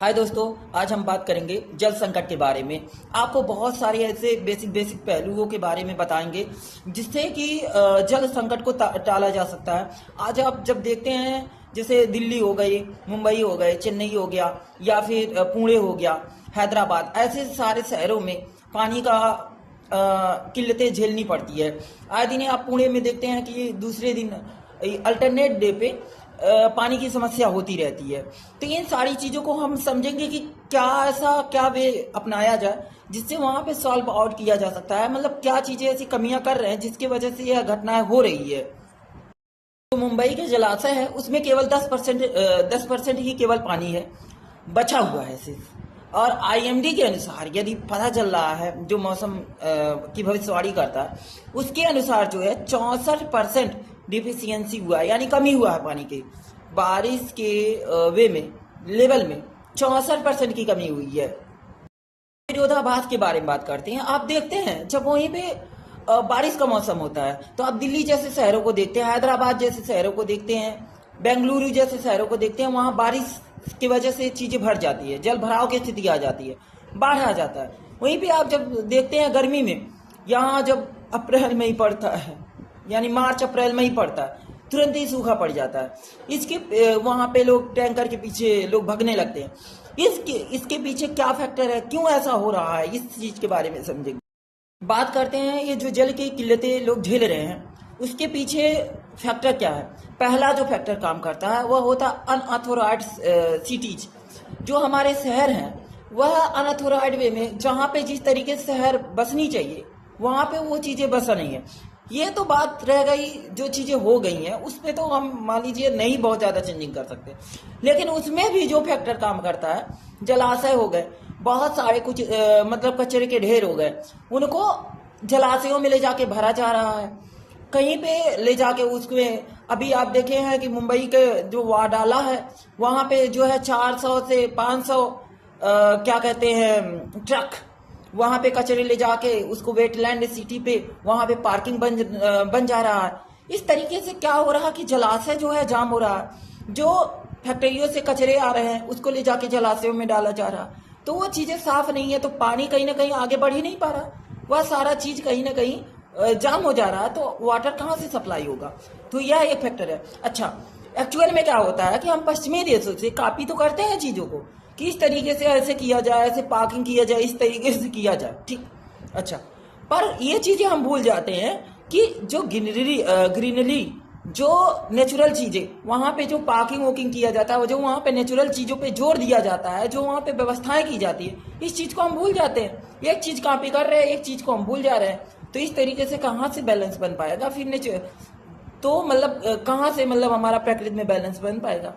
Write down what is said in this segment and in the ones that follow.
हाय दोस्तों, आज हम बात करेंगे जल संकट के बारे में। आपको बहुत सारे ऐसे बेसिक पहलुओं के बारे में बताएंगे जिससे कि जल संकट को टाला जा सकता है। आज आप जब देखते हैं, जैसे दिल्ली हो गई, मुंबई हो गए, चेन्नई हो गया, या फिर पुणे हो गया, हैदराबाद, ऐसे सारे शहरों में पानी का किल्लतें झेलनी पड़ती है। आए दिन आप पुणे में देखते हैं कि दूसरे दिन अल्टरनेट डे पे पानी की समस्या होती रहती है। तो इन सारी चीज़ों को हम समझेंगे कि क्या वे अपनाया जाए जिससे वहाँ पे सॉल्व आउट किया जा सकता है। मतलब क्या चीज़ें ऐसी कमियां कर रहे हैं जिसकी वजह से यह घटनाएं हो रही है। तो मुंबई के जलाशय है उसमें केवल 10% ही केवल पानी है बचा हुआ है सिर्फ। और आईएमडी के अनुसार यदि पता चल रहा है, जो मौसम की भविष्यवाणी करता है, उसके अनुसार जो है 64% डिफिशियंसी हुआ है, यानी कमी हुआ है पानी की। बारिश के वे में, लेवल में 64% की कमी हुई है। विरोधाभास के बारे में बात करते हैं। आप देखते हैं जब वहीं पे बारिश का मौसम होता है तो आप दिल्ली जैसे शहरों को देखते हैं, हैदराबाद जैसे शहरों को देखते हैं, बेंगलुरु जैसे शहरों को देखते हैं, वहां बारिश की वजह से चीजें भर जाती है, जल भराव की स्थिति आ जाती है, बाढ़ आ जाता है। वहीं पे आप जब देखते हैं गर्मी में, यहाँ जब अप्रैल में ही पड़ता है, यानी मार्च अप्रैल में ही पड़ता है, तुरंत ही सूखा पड़ जाता है। इसके वहां पे लोग टैंकर के पीछे लोग भगने लगते हैं। इसके पीछे क्या फैक्टर है, क्यों ऐसा हो रहा है, इस चीज के बारे में समझेंगे। बात करते हैं ये जो जल की किल्लतें लोग झेल रहे हैं उसके पीछे फैक्टर क्या है। पहला जो फैक्टर काम करता है वह होता अनऑथोराइज्ड सिटीज। जो हमारे शहर हैं वह अनऑथोराइज्ड वे में, जहाँ पे जिस तरीके से शहर बसनी चाहिए वहां पे वो चीजें बसा नहीं है। ये तो बात रह गई जो चीजें हो गई हैं उस पे तो हम मान लीजिए नहीं बहुत ज्यादा चेंजिंग कर सकते, लेकिन उसमें भी जो फैक्टर काम करता है, जलाशय हो गए, बहुत सारे कुछ मतलब कचरे के ढेर हो गए, उनको जलाशयों में ले जाके भरा जा रहा है, कहीं पे ले जाके उसमें। अभी आप देखे हैं कि मुंबई के जो वाडाला है वहां पे जो है 400 से 500 क्या कहते हैं ट्रक वहां पे कचरे ले जाके उसको वेटलैंड सिटी पे वहां पे पार्किंग बन जा रहा है। इस तरीके से क्या हो रहा है कि जलाशय जो है जाम हो रहा है। जो फैक्ट्रियों से कचरे आ रहे हैं उसको ले जाके जलाशयों में डाला जा रहा है, तो वो चीजें साफ नहीं है, तो पानी कहीं ना कहीं आगे बढ़ ही नहीं पा रहा, वह सारा चीज कहीं ना कहीं जाम हो जा रहा है, तो वाटर कहाँ से सप्लाई होगा। तो यह एक फैक्टर है। अच्छा, एक्चुअल में क्या होता है कि हम पश्चिमी देशों से कॉपी तो करते हैं चीजों को कि इस तरीके से ऐसे किया जाए, ऐसे पार्किंग किया जाए, इस तरीके से किया जाए, ठीक। अच्छा, पर ये चीजें हम भूल जाते हैं कि जो ग्रीनरी जो नेचुरल चीजें वहां पे जो पार्किंग वॉकिंग किया जाता है, जो वहां पे नेचुरल चीजों पे जोर दिया जाता है, जो वहां पे व्यवस्थाएं की जाती है, इस चीज को हम भूल जाते हैं। एक चीज कॉपी कर रहे हैं, एक चीज को हम भूल जा रहे हैं। तो इस तरीके से कहाँ से बैलेंस बन पाएगा फिर तो मतलब कहाँ से मतलब हमारा प्रकृति में बैलेंस बन पाएगा।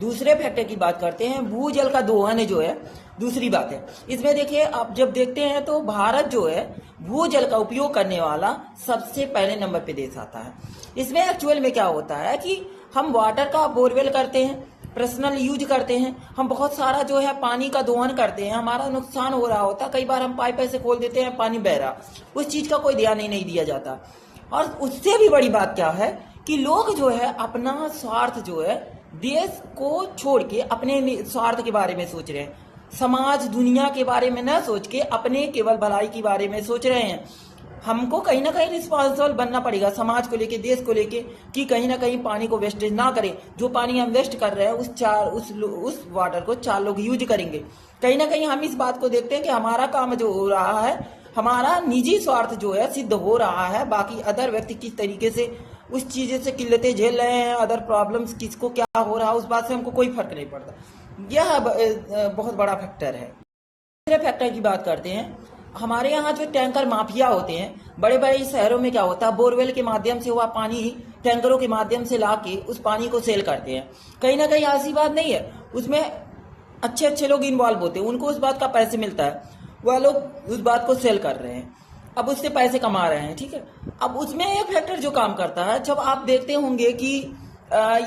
दूसरे फैक्टर की बात करते हैं, भूजल का दोहन जो है दूसरी बात है। इसमें देखिए, आप जब देखते हैं तो भारत जो है भूजल का उपयोग करने वाला सबसे पहले नंबर पे देश आता है। इसमें एक्चुअल में क्या होता है कि हम वाटर का बोरवेल करते हैं, पर्सनल यूज करते हैं, हम बहुत सारा जो है पानी का दोहन करते हैं, हमारा नुकसान हो रहा होता है, कई बार हम पाइप ऐसे खोल देते हैं, पानी बह रहा, उस चीज का कोई ध्यान ही नहीं दिया जाता। और उससे भी बड़ी बात क्या है कि लोग जो है अपना स्वार्थ जो है देश को छोड़ के अपने स्वार्थ के बारे में सोच रहे हैं, समाज दुनिया के बारे में न सोच के अपने केवल भलाई के बारे में सोच रहे हैं। हमको कहीं ना कहीं रिस्पॉन्सिबल बनना पड़ेगा समाज को लेके, देश को लेके, कि कहीं ना कहीं पानी को वेस्टेज ना करें। जो पानी हम वेस्ट कर रहे हैं उस वाटर को 4 लोग यूज करेंगे। कहीं ना कहीं हम इस बात को देखते हैं कि हमारा काम जो हो रहा है, हमारा निजी स्वार्थ जो है सिद्ध हो रहा है, बाकी अदर व्यक्ति किस तरीके से उस चीजें से किल्लतें झेल रहे हैं, अदर प्रॉब्लम्स किसको क्या हो रहा है, उस बात से हमको कोई फर्क नहीं पड़ता। यह बहुत बड़ा फैक्टर है। दूसरे फैक्टर की बात करते हैं, हमारे यहाँ जो टैंकर माफिया होते हैं, बड़े बड़े शहरों में क्या होता है, बोरवेल के माध्यम से हुआ पानी टैंकरों के माध्यम से ला के उस पानी को सेल करते हैं। कहीं ना कहीं ऐसी बात नहीं है, उसमें अच्छे अच्छे लोग इन्वॉल्व होते हैं, उनको उस बात का पैसे मिलता है, वह लोग उस बात को सेल कर रहे हैं, अब उससे पैसे कमा रहे हैं, ठीक है। अब उसमें एक फैक्टर जो काम करता है, जब आप देखते होंगे कि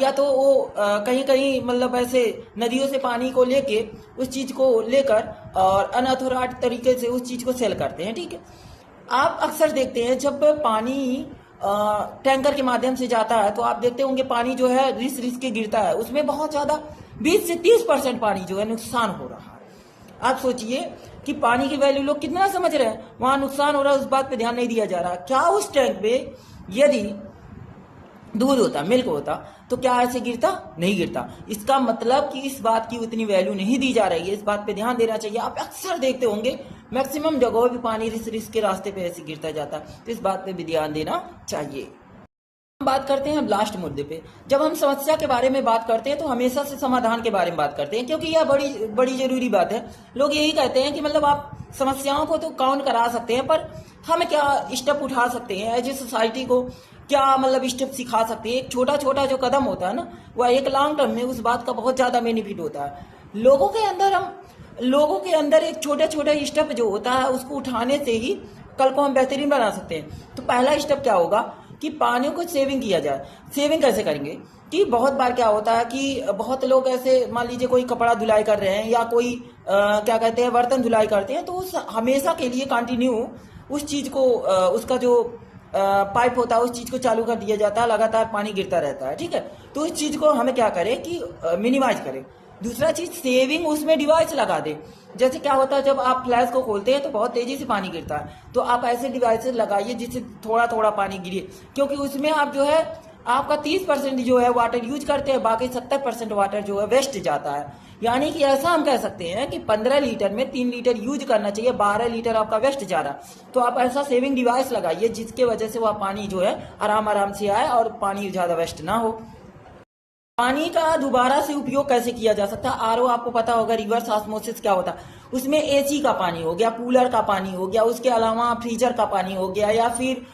या तो वो कहीं कहीं मतलब ऐसे नदियों से पानी को लेके उस चीज को लेकर और अनऑथोराइज्ड तरीके से उस चीज को सेल करते हैं, ठीक है। आप अक्सर देखते हैं जब पानी टैंकर के माध्यम से जाता है तो आप देखते होंगे पानी जो है रिस रिस के गिरता है, उसमें बहुत ज्यादा 20 से 30% पानी जो है नुकसान हो रहा है। आप सोचिए कि पानी की वैल्यू लोग कितना समझ रहे हैं, वहां नुकसान हो रहा है, उस बात पे ध्यान नहीं दिया जा रहा। क्या उस टैंक पे यदि दूध होता, मिल्क होता, तो क्या ऐसे गिरता? नहीं गिरता। इसका मतलब कि इस बात की उतनी वैल्यू नहीं दी जा रही है, इस बात पे ध्यान देना चाहिए। आप अक्सर देखते होंगे मैक्सिमम जगहों पे पानी रिस के रास्ते पे ऐसे गिरता जाता है, तो इस बात पे भी ध्यान देना चाहिए। हम बात करते हैं लास्ट मुद्दे पे। जब हम समस्या के बारे में बात करते हैं तो हमेशा से समाधान के बारे में बात करते हैं, क्योंकि यह बड़ी बड़ी जरूरी बात है। लोग यही कहते हैं कि मतलब आप समस्याओं को तो काउंट करा सकते हैं, पर हम क्या स्टेप उठा सकते हैं एज ए सोसाइटी को, क्या मतलब स्टेप सिखा सकते हैं। एक छोटा छोटा जो कदम होता है ना, वह एक लॉन्ग टर्म में उस बात का बहुत ज्यादा बेनिफिट होता है। लोगों के अंदर एक छोटा छोटा स्टेप जो होता है उसको उठाने से ही कल को हम बेहतरीन बना सकते हैं। तो पहला स्टेप क्या होगा कि पानी को सेविंग किया जाए। सेविंग कैसे करेंगे कि बहुत बार क्या होता है कि बहुत लोग ऐसे, मान लीजिए कोई कपड़ा धुलाई कर रहे हैं या कोई क्या कहते हैं बर्तन धुलाई करते हैं, तो उस हमेशा के लिए कंटिन्यू उस चीज को उसका जो पाइप होता है उस चीज को चालू कर दिया जाता है, लगातार पानी गिरता रहता है। ठीक है, तो इस चीज को हमें क्या करें कि मिनिमाइज करें। दूसरा चीज, सेविंग उसमें डिवाइस लगा दे। जैसे क्या होता है जब आप फ्लैश को खोलते हैं तो बहुत तेजी से पानी गिरता है, तो आप ऐसे डिवाइसेस लगाइए जिससे थोड़ा थोड़ा पानी गिरे, क्योंकि उसमें आप जो है आपका 30% जो है वाटर यूज करते हैं, बाकी 70% वाटर जो है वेस्ट जाता है। यानी कि ऐसा हम कह सकते हैं कि 15 लीटर में 3 लीटर यूज करना चाहिए, 12 लीटर आपका वेस्ट जा रहा। तो आप ऐसा सेविंग डिवाइस लगाइए जिसके वजह से वह पानी जो है आराम आराम से आए और पानी ज्यादा वेस्ट ना हो। पानी का दोबारा से उपयोग कैसे किया जा सकता है? आरओ आपको पता होगा, रिवर्स ऑस्मोसिस क्या होता है। उसमें एसी का पानी हो गया, कूलर का पानी हो गया, उसके अलावा फ्रीजर का पानी हो गया, या फिर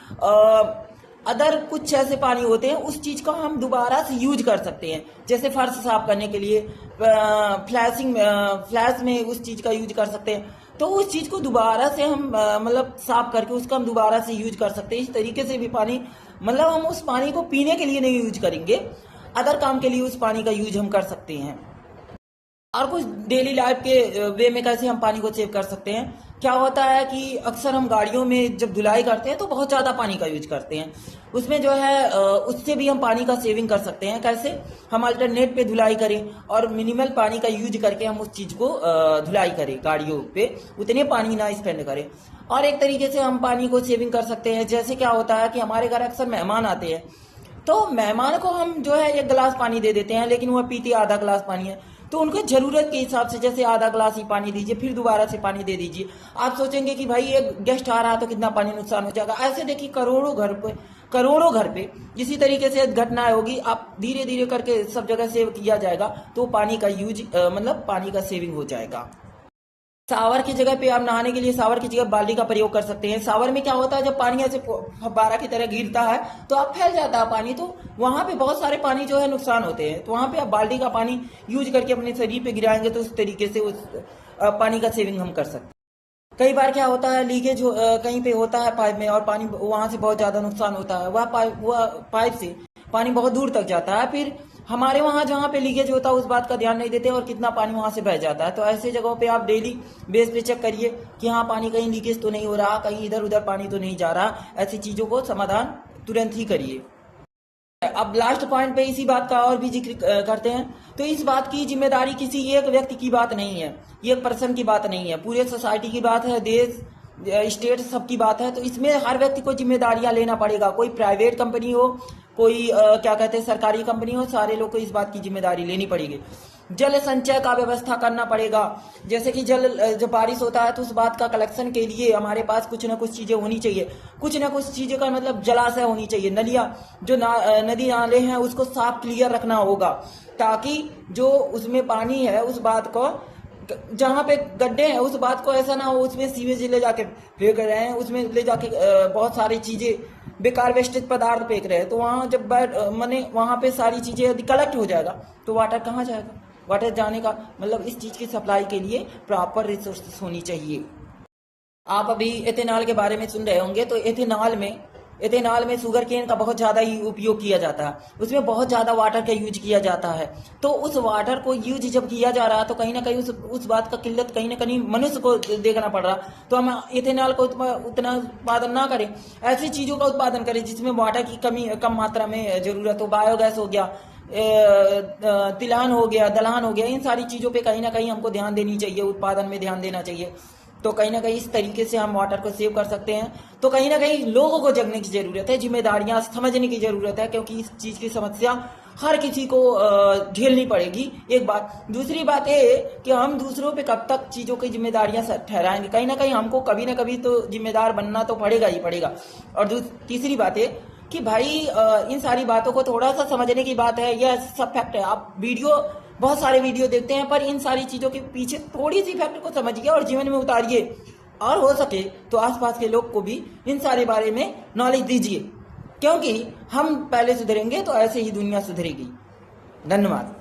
अदर कुछ ऐसे पानी होते हैं, उस चीज को हम दोबारा से यूज कर सकते हैं। जैसे फर्श साफ करने के लिए फ्लैश में उस चीज का यूज कर सकते हैं। तो उस चीज को दोबारा से हम मतलब साफ करके उसका हम दोबारा से यूज कर सकते हैं। इस तरीके से भी पानी, मतलब हम उस पानी को पीने के लिए नहीं यूज करेंगे, अदर काम के लिए उस पानी का यूज हम कर सकते हैं। और कुछ डेली लाइफ के वे में कैसे हम पानी को सेव कर सकते हैं। क्या होता है कि अक्सर हम गाड़ियों में जब धुलाई करते हैं तो बहुत ज्यादा पानी का यूज करते हैं, उसमें जो है उससे भी हम पानी का सेविंग कर सकते हैं। कैसे? हम अल्टरनेट पे धुलाई करें और मिनिमल पानी का यूज करके हम उस चीज को धुलाई करें, गाड़ियों पे उतने पानी ना स्पेंड करें। और एक तरीके से हम पानी को सेविंग कर सकते हैं। जैसे क्या होता है कि हमारे घर अक्सर मेहमान आते हैं, तो मेहमान को हम जो है 1 गिलास पानी दे देते हैं, लेकिन वह पीते आधा गिलास पानी है। तो उनको जरूरत के हिसाब से जैसे आधा गिलास ही पानी दीजिए, फिर दोबारा से पानी दे दीजिए। आप सोचेंगे कि भाई एक गेस्ट आ रहा है तो कितना पानी नुकसान हो जाएगा। ऐसे देखिए करोड़ों घर पे इसी तरीके से घटनाएं होगी। आप धीरे धीरे करके सब जगह सेव किया जाएगा तो पानी का यूज मतलब पानी का सेविंग हो जाएगा। शावर की जगह पे आप नहाने के लिए शावर की जगह बाल्टी का प्रयोग कर सकते हैं। शावर में क्या होता है जब पानी ऐसे फव्वारा की तरह गिरता है तो आप फैल जाता है पानी, तो वहां पे बहुत सारे पानी जो है नुकसान होते हैं। तो वहां पे आप बाल्टी का पानी यूज करके अपने शरीर पे गिराएंगे तो उस तरीके से उस पानी का सेविंग हम कर सकते हैं। कई बार क्या होता है लीकेज कहीं पे होता है पाइप में और पानी वहां से बहुत ज्यादा नुकसान होता है। वह पाइप से पानी बहुत दूर तक जाता है, फिर हमारे वहां जहां पे लीकेज होता है उस बात का ध्यान नहीं देते और कितना पानी वहां से बह जाता है। तो ऐसे जगहों पे आप डेली बेस पे चेक करिए कि हाँ पानी कहीं लीकेज तो नहीं हो रहा, कहीं इधर उधर पानी तो नहीं जा रहा। ऐसी चीजों को समाधान तुरंत ही करिए। अब लास्ट पॉइंट पे इसी बात का और भी जिक्र करते हैं। तो इस बात की जिम्मेदारी किसी एक व्यक्ति की बात नहीं है, एक पर्सन की बात नहीं है, पूरे सोसाइटी की बात है, देश स्टेट सबकी बात है। तो इसमें हर व्यक्ति को जिम्मेदारियां लेना पड़ेगा। कोई प्राइवेट कंपनी हो, कोई क्या कहते हैं सरकारी कंपनी हो, सारे लोग को इस बात की जिम्मेदारी लेनी पड़ेगी। जल संचय का व्यवस्था करना पड़ेगा। जैसे कि जब बारिश होता है तो उस बात का कलेक्शन के लिए हमारे पास कुछ ना कुछ चीजें होनी चाहिए। कुछ ना कुछ चीजें का मतलब जलाशय होनी चाहिए, नलियां जो नदी नाले हैं उसको साफ क्लियर रखना होगा, ताकि जो उसमें पानी है उस बात को, जहां पे गड्ढे हैं उस बात को ऐसा ना हो उसमें सीवेज ले जाके फेंक रहे हैं, उसमें ले जाके बहुत सारी चीजें बेकार वेस्टेज पदार्थ फेंक रहे हैं। तो वहां जब मैंने वहां पे सारी चीजें यदि कलेक्ट हो जाएगा तो वाटर कहाँ जाएगा? वाटर जाने का मतलब इस चीज की सप्लाई के लिए प्रॉपर रिसोर्सेस होनी चाहिए। आप अभी एथेनॉल के बारे में सुन रहे होंगे। तो एथेनॉल में शुगर केन का बहुत ज्यादा ही उपयोग किया जाता है, उसमें बहुत ज्यादा वाटर का यूज किया जाता है। तो उस वाटर को यूज जब किया जा रहा है तो कहीं ना कहीं उस बात का किल्लत कहीं ना कहीं मनुष्य को देखना पड़ रहा। तो हम एथेनॉल को उतना उत्पादन ना करें, ऐसी चीजों का उत्पादन करें जिसमें वाटर की कम मात्रा में जरूरत हो। बायोगैस हो गया, तिलान हो गया, दलहन हो गया, इन सारी चीज़ों पे कहीं ना कहीं हमको ध्यान देनी चाहिए, उत्पादन में ध्यान देना चाहिए। तो कहीं ना कहीं इस तरीके से हम वाटर को सेव कर सकते हैं। तो कहीं ना कहीं लोगों को जगने की जरूरत है, जिम्मेदारियां समझने की जरूरत है, क्योंकि इस चीज की समस्या हर किसी को झेलनी पड़ेगी। एक बात, दूसरी बात ये है कि हम दूसरों पे कब तक चीजों की जिम्मेदारियां ठहराएंगे, कहीं ना कहीं हमको कभी ना कभी तो जिम्मेदार बनना तो पड़ेगा ही पड़ेगा। और तीसरी बात है कि भाई इन सारी बातों को थोड़ा सा समझने की बात है, यह सब फैक्ट है। आप बहुत सारे वीडियो देखते हैं, पर इन सारी चीजों के पीछे थोड़ी सी फैक्ट को समझिए और जीवन में उतारिए, और हो सके तो आसपास के लोग को भी इन सारे बारे में नॉलेज दीजिए, क्योंकि हम पहले सुधरेंगे तो ऐसे ही दुनिया सुधरेगी। धन्यवाद।